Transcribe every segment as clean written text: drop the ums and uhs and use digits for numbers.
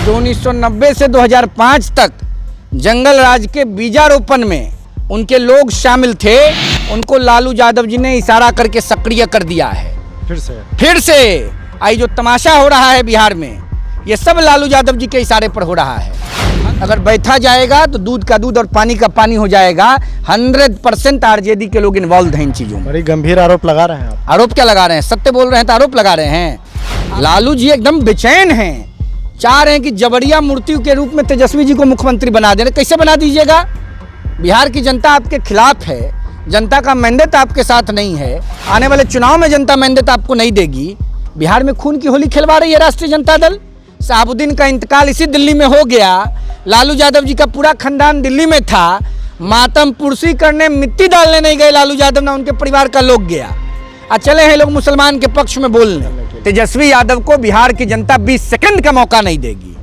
जो 1990 से 2005 तक जंगल राज के बीजारोपण में उनके लोग शामिल थे, उनको लालू यादव जी ने इशारा करके सक्रिय कर दिया है। फिर से आई जो तमाशा हो रहा है बिहार में, ये सब लालू यादव जी के इशारे पर हो रहा है। अगर बैठा जाएगा तो दूध का दूध और पानी का पानी हो जाएगा। 100% आरजेडी के लोग इन्वॉल्व हैं इन चीजों में। बड़ी गंभीर आरोप लगा रहे हैं आप। आरोप क्या लगा रहे हैं? सत्य बोल रहे हैं तो आरोप लगा रहे हैं। लालू जी एकदम बेचैन हैं, चाह रहे हैं कि जबरिया मूर्ति के रूप में तेजस्वी जी को मुख्यमंत्री बना देना। कैसे बना दीजिएगा? बिहार की जनता आपके खिलाफ है, जनता का मैंडेट आपके साथ नहीं है। आने वाले चुनाव में जनता मैंडेट आपको नहीं देगी। बिहार में खून की होली खिलवा रही है राष्ट्रीय जनता दल। शहाबुद्दीन का इंतकाल इसी दिल्ली में हो गया। लालू यादव जी का पूरा खानदान दिल्ली में था। मातम पुरसी करने, मिट्टी डालने नहीं गए लालू यादव, ना उनके परिवार का लोग गया। चले हैं लोग मुसलमान के पक्ष में बोलने। तेजस्वी यादव को बिहार की जनता 20 सेकंड का मौका नहीं देगी।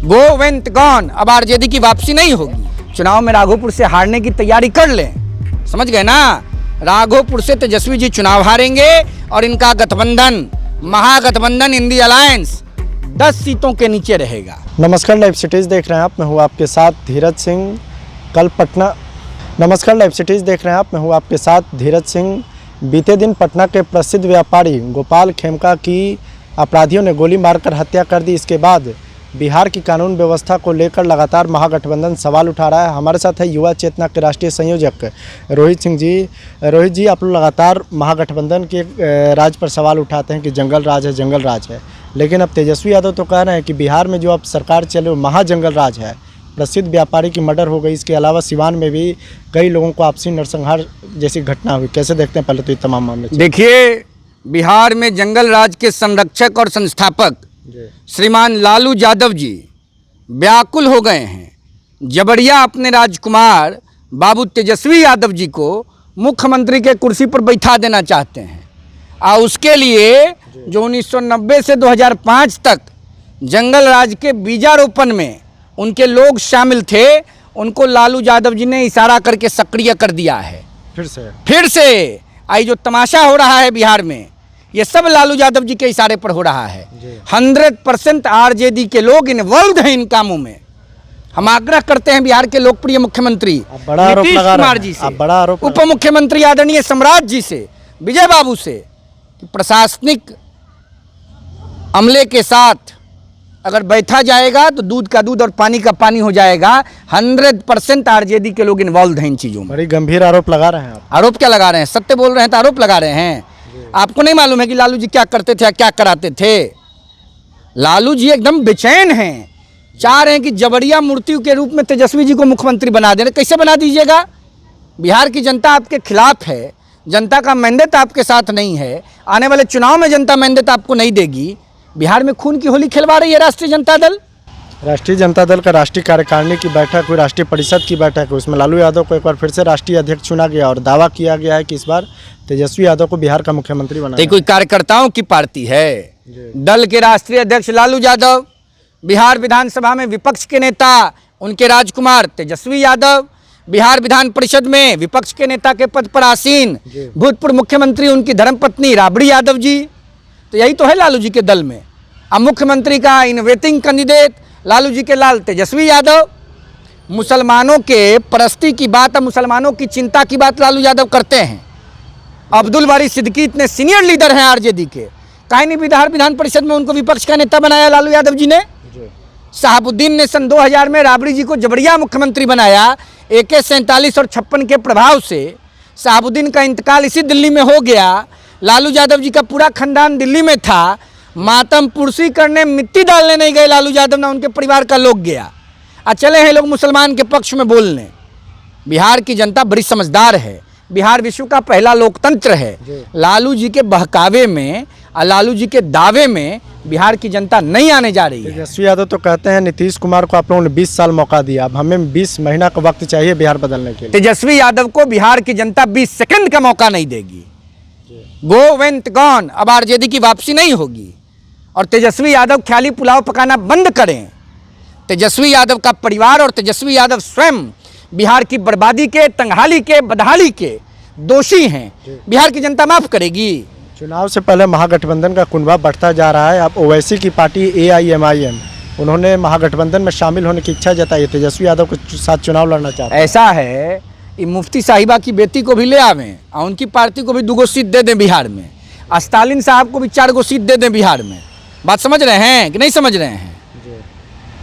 Go went gone. अब आरजेडी की वापसी नहीं होगी। चुनाव में राघोपुर से हारने की तैयारी कर लें, समझ गए ना? राघोपुर से तेजस्वी जी चुनाव हारेंगे और इनका गठबंधन, महागठबंधन इंडी अलायंस 10 सीटों के नीचे रहेगा। नमस्कार, लाइव सिटीज़ देख रहे हैं आप। मैं हूँ आपके साथ धीरज सिंह। नमस्कार, लाइव सिटीज़ देख रहे हैं आप। मैं हूँ आपके साथ धीरज सिंह। बीते दिन पटना के प्रसिद्ध व्यापारी गोपाल खेमका की अपराधियों ने गोली मारकर हत्या कर दी। इसके बाद बिहार की कानून व्यवस्था को लेकर लगातार महागठबंधन सवाल उठा रहा है। हमारे साथ है युवा चेतना के राष्ट्रीय संयोजक रोहित सिंह जी। रोहित जी, आप लोग लगातार महागठबंधन के राज पर सवाल उठाते हैं कि जंगल राज है, जंगल राज है, लेकिन अब तेजस्वी यादव तो कह रहे हैं कि बिहार में जो अब सरकार चले वो महाजंगल राज है। प्रसिद्ध व्यापारी की मर्डर हो गई, इसके अलावा सिवान में भी कई लोगों को आपसी नरसंहार जैसी घटना हुई। कैसे देखते हैं पहले तो ये तमाम मामले? देखिए, बिहार में जंगल राज के संरक्षक और संस्थापक श्रीमान लालू यादव जी व्याकुल हो गए हैं। जबरिया अपने राजकुमार बाबू तेजस्वी यादव जी को मुख्यमंत्री के कुर्सी पर बैठा देना चाहते हैं। और उसके लिए जो 1990 से 2005 तक जंगल राज के बीजारोपण में उनके लोग शामिल थे, उनको लालू यादव जी ने इशारा करके सक्रिय कर दिया है। फिर से आई जो तमाशा हो रहा है बिहार में, ये सब लालू यादव जी के इशारे पर हो रहा है। 100% आरजेडी के लोग इन्वॉल्व हैं इन कामों में। हम आग्रह करते हैं बिहार के लोकप्रिय मुख्यमंत्री नीतीश कुमार जी से, उप मुख्यमंत्री आदरणीय सम्राट जी से, विजय बाबू से, कि प्रशासनिक अमले के साथ अगर बैठा जाएगा तो दूध का दूध और पानी का पानी हो जाएगा। 100% आरजेडी के लोग इन्वॉल्व हैं इन चीजों में। बड़ी गंभीर आरोप लगा रहे हैं आप। आरोप क्या लगा रहे हैं? सत्य बोल रहे हैं तो आरोप लगा रहे हैं। आपको नहीं मालूम है कि लालू जी क्या करते थे, क्या कराते थे? लालू जी एकदम बेचैन हैं, चाह रहे हैं कि जबरिया मूर्ति के रूप में तेजस्वी जी को मुख्यमंत्री बना देना। कैसे बना दीजिएगा? बिहार की जनता आपके खिलाफ है, जनता का मैंडेट आपके साथ नहीं है। आने वाले चुनाव में जनता मैंडेट आपको नहीं देगी। बिहार में खून की होली खिलवा रही है राष्ट्रीय जनता दल। राष्ट्रीय जनता दल का राष्ट्रीय कार्यकारिणी की बैठक हुई, राष्ट्रीय परिषद की बैठक हुई, उसमें लालू यादव को एक बार फिर से राष्ट्रीय अध्यक्ष चुना गया और दावा किया गया है कि इस बार तेजस्वी यादव को बिहार का मुख्यमंत्री बनाया। कोई कार्यकर्ताओं की पार्टी है। दल के राष्ट्रीय अध्यक्ष लालू यादव, बिहार विधानसभा में विपक्ष के नेता उनके राजकुमार तेजस्वी यादव, बिहार विधान परिषद में विपक्ष के नेता के पद पर आसीन भूतपूर्व मुख्यमंत्री उनकी धर्मपत्नी राबड़ी यादव जी। तो यही तो है लालू जी के दल में। अब मुख्यमंत्री का इनोवेटिंग कैंडिडेट लालू जी के लाल तेजस्वी यादव। मुसलमानों के परस्ती की बात, मुसलमानों की चिंता की बात लालू यादव करते हैं। अब्दुल बारी सिद्दीकी इतने सीनियर लीडर हैं आरजेडी के, काहे नहीं बिहार विधान परिषद में उनको विपक्ष का नेता बनाया लालू यादव जी ने? शहाबुद्दीन ने सन 2000 में राबड़ी जी को जबरिया मुख्यमंत्री बनाया। AK-47 और 56 के प्रभाव से शहाबुद्दीन का इंतकाल इसी दिल्ली में हो गया। लालू यादव जी का पूरा खानदान दिल्ली में था। मातम पुरसी करने, मिट्टी डालने नहीं गए लालू यादव, ना उनके परिवार का लोग गया। चले हैं लोग मुसलमान के पक्ष में बोलने। बिहार की जनता बड़ी समझदार है। बिहार विश्व का पहला लोकतंत्र है। लालू जी के बहकावे में और लालू जी के दावे में बिहार की जनता नहीं आने जा रही है। तेजस्वी यादव तो कहते हैं नीतीश कुमार को आप लोगों ने 20 साल मौका दिया, अब हमें 20 महीना का वक्त चाहिए बिहार बदलने के लिए। तेजस्वी यादव को बिहार की जनता 20 सेकंड का मौका नहीं देगी। Go went gone. अब आरजेडी की वापसी नहीं होगी। और तेजस्वी यादव ख्याली पुलाव पकाना बंद करें। तेजस्वी यादव का परिवार और तेजस्वी यादव स्वयं बिहार की बर्बादी के, तंगहाली के, बदहाली के दोषी हैं। बिहार की जनता माफ करेगी। चुनाव से पहले महागठबंधन का कुनबा बढ़ता जा रहा है। अब ओवैसी की पार्टी AIMIM उन्होंने महागठबंधन में शामिल होने की इच्छा जताई है, तेजस्वी यादव के साथ चुनाव लड़ना चाहते हैं। ऐसा है कि मुफ्ती साहिबा की बेटी को भी ले आवें और उनकी पार्टी को भी 2 सीट दे दें बिहार में, स्टालिन साहब को भी 4 सीट दे दें बिहार में। बात समझ रहे हैं कि नहीं समझ रहे हैं?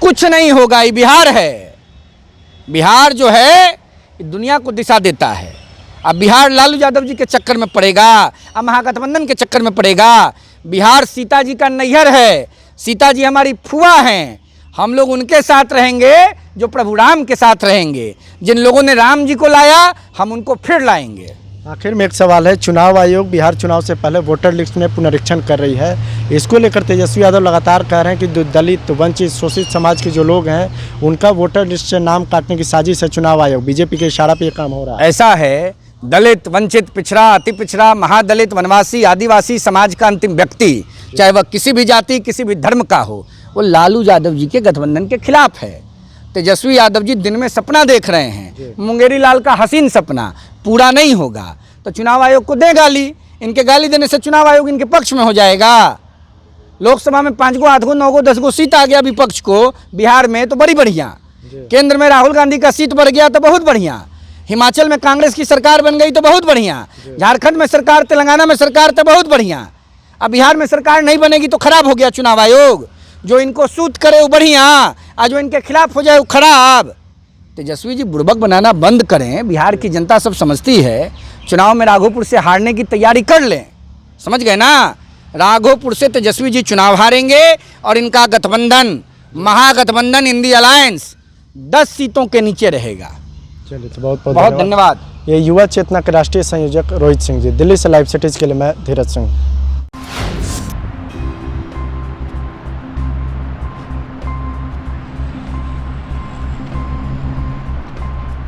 कुछ नहीं होगा, ये बिहार है। बिहार जो है दुनिया को दिशा देता है। अब बिहार लालू यादव जी के चक्कर में पड़ेगा, अब महागठबंधन के चक्कर में पड़ेगा। बिहार सीता जी का नैहर है, सीता जी हमारी फुआ हैं। हम लोग उनके साथ रहेंगे जो प्रभु राम के साथ रहेंगे। जिन लोगों ने राम जी को लाया, हम उनको फिर लाएंगे। आखिर में एक सवाल है, चुनाव आयोग बिहार चुनाव से पहले वोटर लिस्ट में पुनरीक्षण कर रही है। इसको लेकर तेजस्वी यादव लगातार कह रहे हैं कि दलित, वंचित, शोषित समाज के जो लोग हैं उनका वोटर लिस्ट से नाम काटने की साजिश है चुनाव आयोग। बीजेपी के इशारा पे ये काम हो रहा है। ऐसा है, दलित, वंचित, पिछड़ा, अति पिछड़ा, महादलित, वनवासी, आदिवासी समाज का अंतिम व्यक्ति, चाहे वह किसी भी जाति, किसी भी धर्म का हो, वो लालू यादव जी के गठबंधन के खिलाफ है। तेजस्वी यादव जी दिन में सपना देख रहे हैं, मुंगेरी लाल का हसीन सपना पूरा नहीं होगा तो चुनाव आयोग को दे गाली। इनके गाली देने से चुनाव आयोग इनके पक्ष में हो जाएगा। लोकसभा में 5 8 9 10 सीट आ गया विपक्ष को बिहार में, तो बड़ी बढ़िया। केंद्र में राहुल गांधी का सीट बढ़ गया तो बहुत बढ़िया। हिमाचल में कांग्रेस की सरकार बन गई तो बहुत बढ़िया। झारखंड में सरकार, तेलंगाना में सरकार तो बहुत बढ़िया। अब बिहार में सरकार नहीं बनेगी तो खराब हो गया चुनाव आयोग। जो इनको सूट करे वो बढ़िया, और जो इनके खिलाफ हो जाए वो खराब। तेजस्वी जी बुड़बक बनाना बंद करें। बिहार की जनता सब समझती है। चुनाव में राघोपुर से हारने की तैयारी कर लें, समझ गए ना? राघोपुर से तेजस्वी जी चुनाव हारेंगे और इनका गठबंधन, महागठबंधन, इंडी अलायंस 10 सीटों के नीचे रहेगा। चलिए, तो बहुत बहुत धन्यवाद। ये युवा चेतना के राष्ट्रीय संयोजक रोहित सिंह जी। दिल्ली से लाइव सिटीज के लिए मैं धीरज सिंह।